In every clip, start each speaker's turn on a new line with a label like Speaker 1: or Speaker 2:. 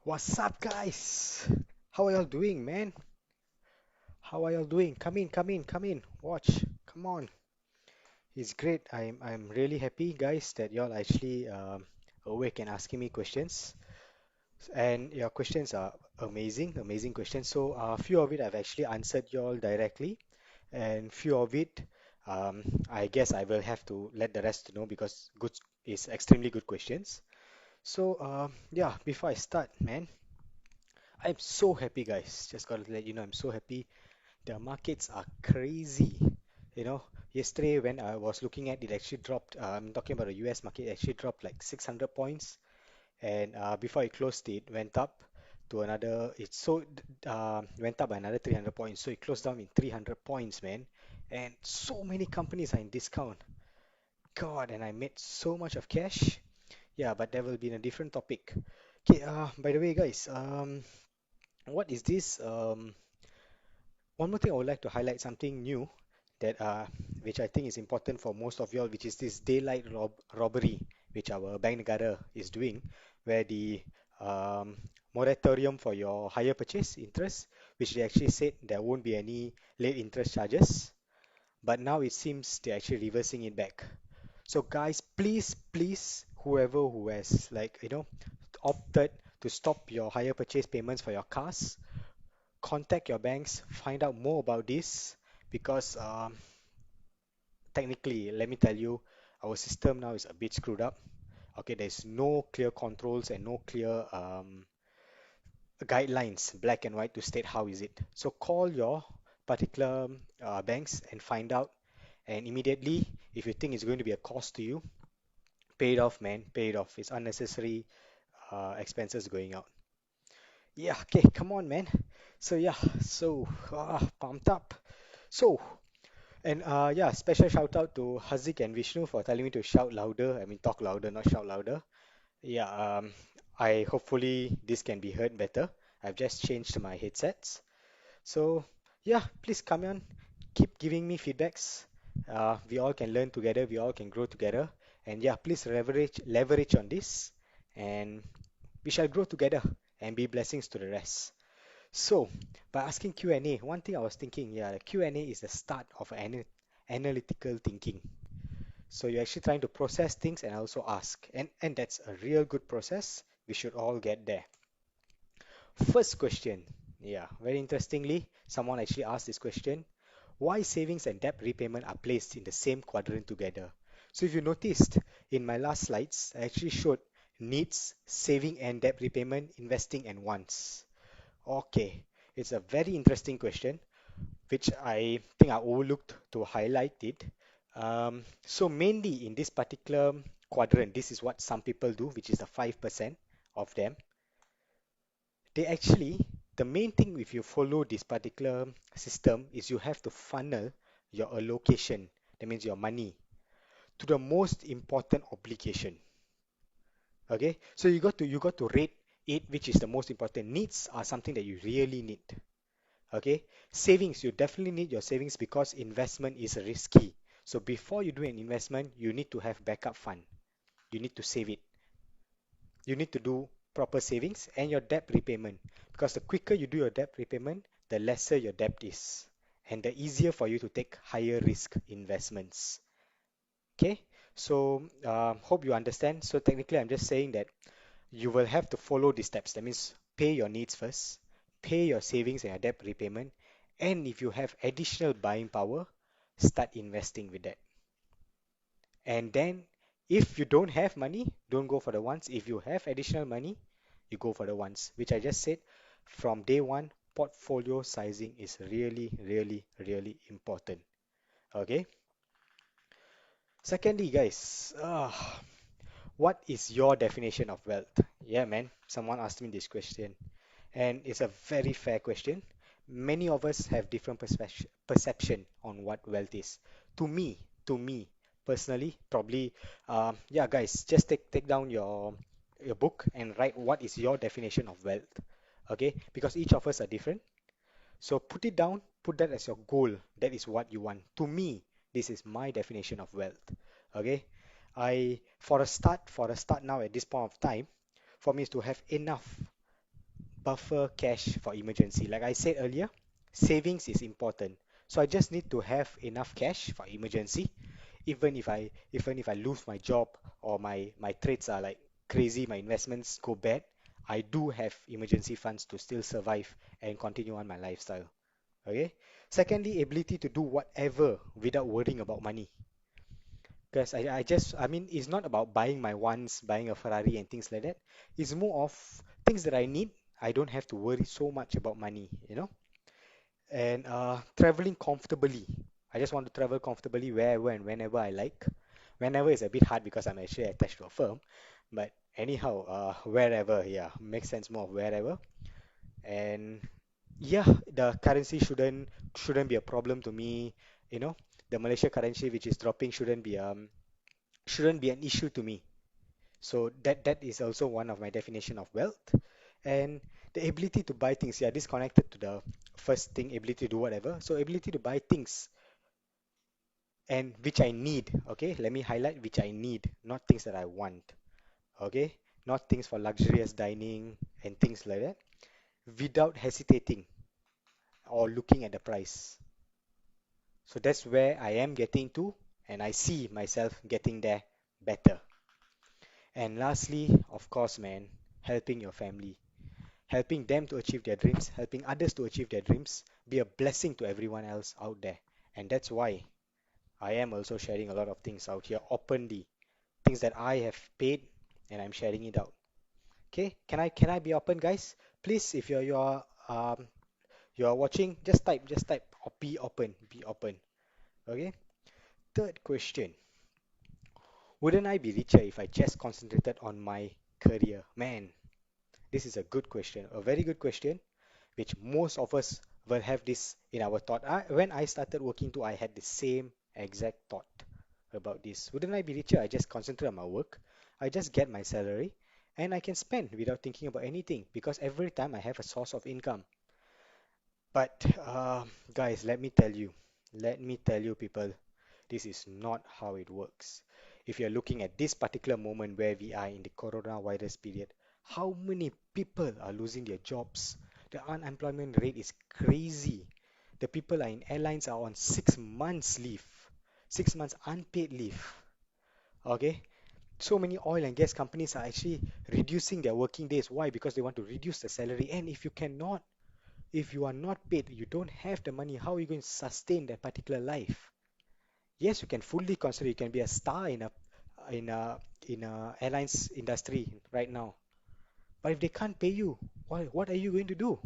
Speaker 1: What's up, guys? How are y'all doing, man? How are y'all doing? Come in, come in, come in. Watch. Come on. It's great. I'm really happy, guys, that y'all actually awake and asking me questions. And your questions are amazing, amazing questions. So a few of it I've actually answered y'all directly, and few of it, I guess I will have to let the rest know because good is extremely good questions. So yeah, before I start, man, I'm so happy, guys. Just gotta let you know, I'm so happy. The markets are crazy. You know, yesterday when I was looking at it, actually dropped. I'm talking about the US market, it actually dropped like 600 points, and before it closed, it went up to another. Went up by another 300 points. So it closed down in 300 points, man. And so many companies are in discount. God, and I made so much of cash. Yeah, but that will be a different topic. Okay. By the way, guys, what is this? One more thing I would like to highlight something new that which I think is important for most of y'all, which is this daylight robbery, which our Bank Negara is doing, where the um, moratorium for your higher purchase interest, which they actually said there won't be any late interest charges, but now it seems they're actually reversing it back. So guys, please, please, whoever who has opted to stop your higher purchase payments for your cars, contact your banks, find out more about this because technically, let me tell you, our system now is a bit screwed up. Okay, there's no clear controls and no clear guidelines, black and white, to state how is it. So call your particular banks and find out. And immediately, if you think it's going to be a cost to you, pay it off, man. Pay it off. It's unnecessary expenses going out. Yeah, okay, come on, man. So yeah, so pumped up. So and yeah, special shout out to Hazik and Vishnu for telling me to shout louder. I mean, talk louder, not shout louder. Yeah, I hopefully this can be heard better. I've just changed my headsets. So yeah, please come on, keep giving me feedbacks. We all can learn together, we all can grow together. And yeah, please leverage on this, and we shall grow together and be blessings to the rest. So, by asking Q&A, one thing I was thinking, yeah, the Q&A is the start of analytical thinking. So you're actually trying to process things and also ask. And that's a real good process. We should all get there. First question. Yeah, very interestingly, someone actually asked this question. Why savings and debt repayment are placed in the same quadrant together? So if you noticed in my last slides, I actually showed needs, saving and debt repayment, investing and wants. Okay, it's a very interesting question, which I think I overlooked to highlight it. So mainly in this particular quadrant, this is what some people do, which is the 5% of them. They actually, the main thing if you follow this particular system is you have to funnel your allocation, that means your money, to the most important obligation. Okay, so you got to rate it, which is the most important. Needs are something that you really need. Okay, savings, you definitely need your savings because investment is risky. So before you do an investment, you need to have backup fund. You need to save it. You need to do proper savings and your debt repayment, because the quicker you do your debt repayment, the lesser your debt is, and the easier for you to take higher risk investments. Okay, so hope you understand. So technically, I'm just saying that you will have to follow these steps. That means pay your needs first, pay your savings and your debt repayment, and if you have additional buying power, start investing with that. And then if you don't have money, don't go for the ones. If you have additional money, you go for the ones, which I just said from day one, portfolio sizing is really, really, really important. Okay. Secondly, guys, what is your definition of wealth? Yeah, man, someone asked me this question. And it's a very fair question. Many of us have different perception on what wealth is. To me personally, probably, yeah, guys, just take down your book and write what is your definition of wealth. Okay, because each of us are different. So put it down, put that as your goal. That is what you want. To me, this is my definition of wealth. Okay, for a start now at this point of time, for me is to have enough buffer cash for emergency. Like I said earlier, savings is important. So I just need to have enough cash for emergency. Even if I lose my job or my trades are like crazy, my investments go bad, I do have emergency funds to still survive and continue on my lifestyle. Okay. Secondly, ability to do whatever without worrying about money. Because I mean, it's not about buying my wants, buying a Ferrari and things like that. It's more of things that I need. I don't have to worry so much about money, you know. And traveling comfortably. I just want to travel comfortably wherever and whenever I like. Whenever is a bit hard because I'm actually attached to a firm. But anyhow, wherever, yeah, makes sense more of wherever. And yeah, the currency shouldn't be a problem to me. You know, the Malaysia currency which is dropping shouldn't be an issue to me. So that is also one of my definition of wealth. And the ability to buy things, yeah, this connected to the first thing, ability to do whatever. So ability to buy things and which I need. Okay, let me highlight which I need, not things that I want. Okay, not things for luxurious dining and things like that, without hesitating or looking at the price. So that's where I am getting to, and I see myself getting there better. And lastly, of course, man, helping your family, helping them to achieve their dreams, helping others to achieve their dreams, be a blessing to everyone else out there. And that's why I am also sharing a lot of things out here openly, things that I have paid and I'm sharing it out. Okay, can I be open, guys? Please, if you're watching, just type or be open, be open. Okay. Third question: wouldn't I be richer if I just concentrated on my career? Man, this is a good question, a very good question, which most of us will have this in our thought. When I started working too, I had the same exact thought about this. Wouldn't I be richer? I just concentrate on my work. I just get my salary and I can spend without thinking about anything because every time I have a source of income. But guys, let me tell you, people, this is not how it works. If you're looking at this particular moment where we are in the coronavirus period, how many people are losing their jobs? The unemployment rate is crazy. The people are in airlines are on 6 months leave, 6 months unpaid leave. Okay, so many oil and gas companies are actually reducing their working days. Why? Because they want to reduce the salary. And if you are not paid, you don't have the money, how are you going to sustain that particular life? Yes, you can fully consider you can be a star in a in a airlines industry right now. But if they can't pay you, what are you going to do?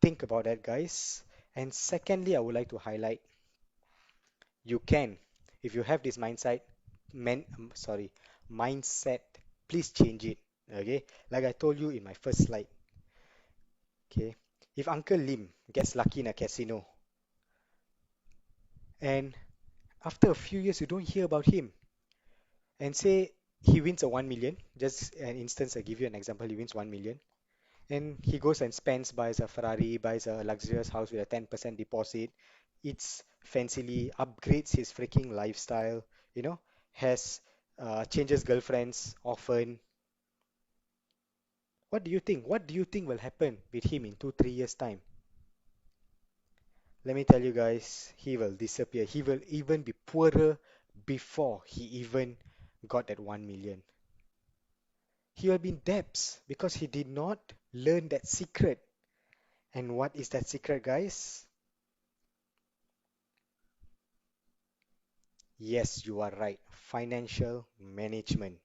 Speaker 1: Think about that, guys. And secondly, I would like to highlight you can, if you have this mindset, please change it. Okay, like I told you in my first slide. Okay, if Uncle Lim gets lucky in a casino and after a few years you don't hear about him, and say he wins a 1 million, just an instance, I give you an example, he wins 1 million, and he goes and spends, buys a Ferrari, buys a luxurious house with a 10% deposit, eats fancily, upgrades his freaking lifestyle, you know, has changes girlfriends often. What do you think will happen with him in 2 3 years time? Let me tell you guys, he will disappear. He will even be poorer before he even got that 1 million. He will be in debts because he did not learn that secret. And what is that secret, guys? Yes, you are right. Financial management.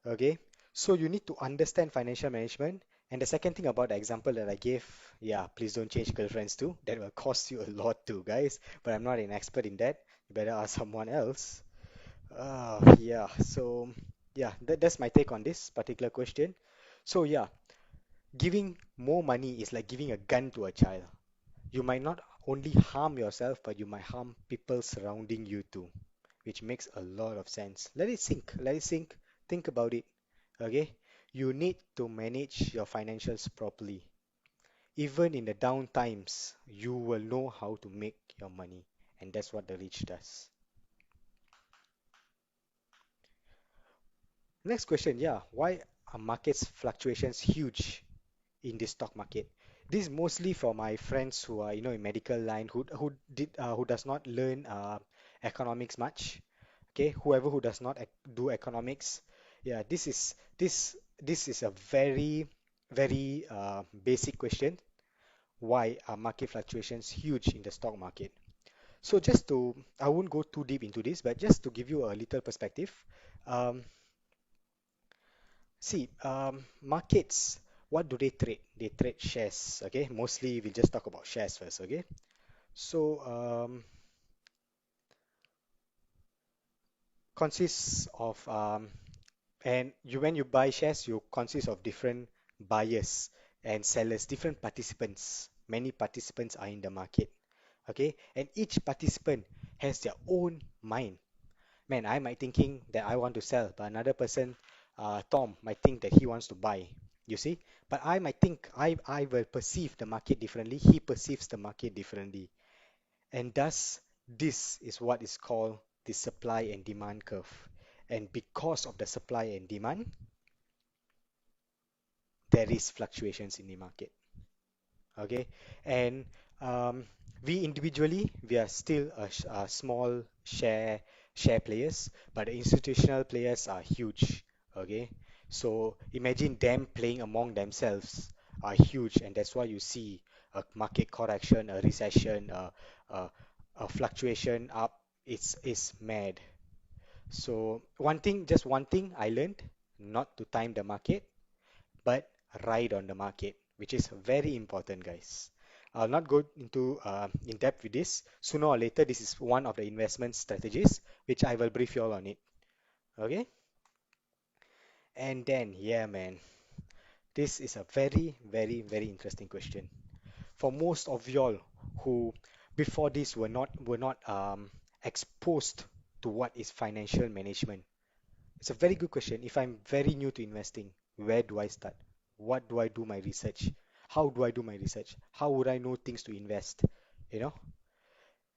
Speaker 1: Okay. So you need to understand financial management. And the second thing about the example that I gave, yeah, please don't change girlfriends too. That will cost you a lot too, guys. But I'm not an expert in that. You better ask someone else. Yeah. So yeah, that's my take on this particular question. So yeah, giving more money is like giving a gun to a child. You might not only harm yourself, but you might harm people surrounding you too, which makes a lot of sense. Let it sink. Let it sink. Think about it. Okay? You need to manage your financials properly. Even in the down times, you will know how to make your money. And that's what the rich does. Next question, yeah. Why markets fluctuations huge in the stock market. This is mostly for my friends who are, in medical line, who does not learn economics much. Okay, whoever who does not do economics, yeah, this is a very basic question. Why are market fluctuations huge in the stock market? So I won't go too deep into this, but just to give you a little perspective, um, see, markets, what do they trade? They trade shares, okay? Mostly we'll just talk about shares first, okay? So, consists of, and when you buy shares, you consist of different buyers and sellers, different participants. Many participants are in the market, okay? And each participant has their own mind. Man, I might thinking that I want to sell, but another person, Tom, might think that he wants to buy. You see? But I might think I will perceive the market differently. He perceives the market differently. And thus, this is what is called the supply and demand curve. And because of the supply and demand, there is fluctuations in the market. Okay, and um, we individually we are still a small share players, but the institutional players are huge. Okay, so imagine them playing among themselves are huge, and that's why you see a market correction, a recession, a, a fluctuation up. It's mad. So just one thing I learned, not to time the market but ride on the market, which is very important, guys. I'll not go into in depth with this. Sooner or later, this is one of the investment strategies, which I will brief you all on it. Okay? And then, yeah, man, this is a very interesting question. For most of y'all who before this were not exposed to what is financial management, it's a very good question. If I'm very new to investing, where do I start? What do I do my research? How do I do my research? How would I know things to invest? You know?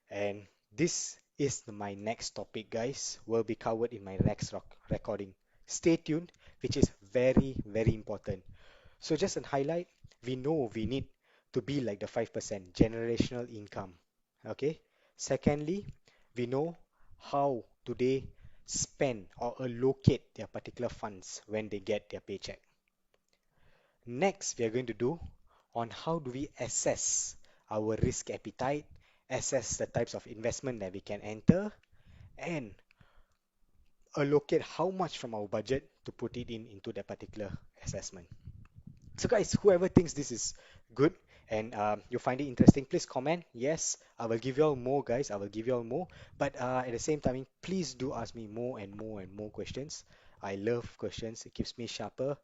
Speaker 1: And this is my next topic, guys. Will be covered in my next recording. Stay tuned, which is very important. So just a highlight, we know we need to be like the 5% generational income. Okay. Secondly, we know how do they spend or allocate their particular funds when they get their paycheck. Next, we are going to do on how do we assess our risk appetite, assess the types of investment that we can enter, and allocate how much from our budget to put it into that particular assessment. So guys, whoever thinks this is good and you find it interesting, please comment. Yes, I will give you all more, guys. I will give you all more. But at the same time, please do ask me more and more and more questions. I love questions. It keeps me sharper.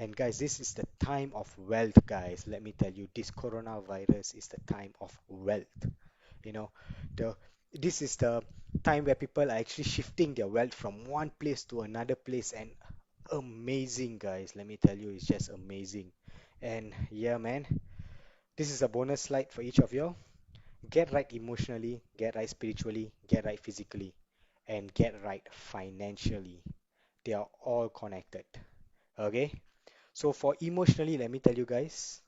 Speaker 1: And guys, this is the time of wealth, guys. Let me tell you, this coronavirus is the time of wealth. You know, the this is the time where people are actually shifting their wealth from one place to another place, and amazing, guys. Let me tell you, it's just amazing. And yeah, man, this is a bonus slide for each of you. Get right emotionally, get right spiritually, get right physically, and get right financially. They are all connected. Okay? So for emotionally, let me tell you guys,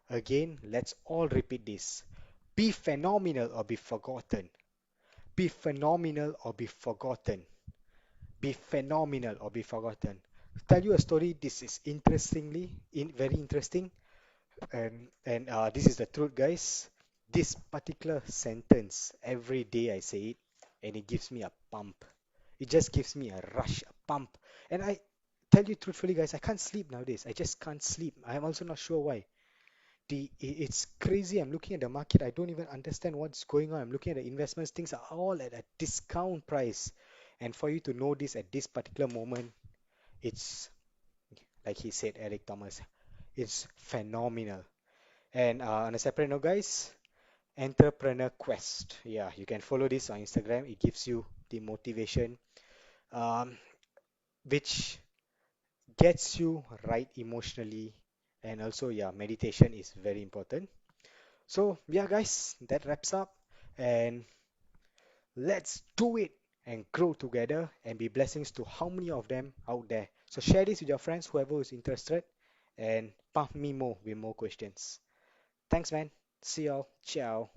Speaker 1: again, let's all repeat this. Be phenomenal or be forgotten. Be phenomenal or be forgotten. Be phenomenal or be forgotten. Tell you a story. This is very interesting, and this is the truth, guys. This particular sentence, every day I say it, and it gives me a pump. It just gives me a rush, a pump. And I tell you truthfully, guys, I can't sleep nowadays. I just can't sleep. I'm also not sure why. It's crazy. I'm looking at the market. I don't even understand what's going on. I'm looking at the investments. Things are all at a discount price. And for you to know this at this particular moment, it's like he said, Eric Thomas, it's phenomenal. And on a separate note, guys, Entrepreneur Quest. Yeah, you can follow this on Instagram. It gives you the motivation, um, which gets you right emotionally. And also, yeah, meditation is very important. So, yeah, guys, that wraps up. And let's do it and grow together and be blessings to how many of them out there. So share this with your friends, whoever is interested, and pump me more with more questions. Thanks, man. See y'all. Ciao.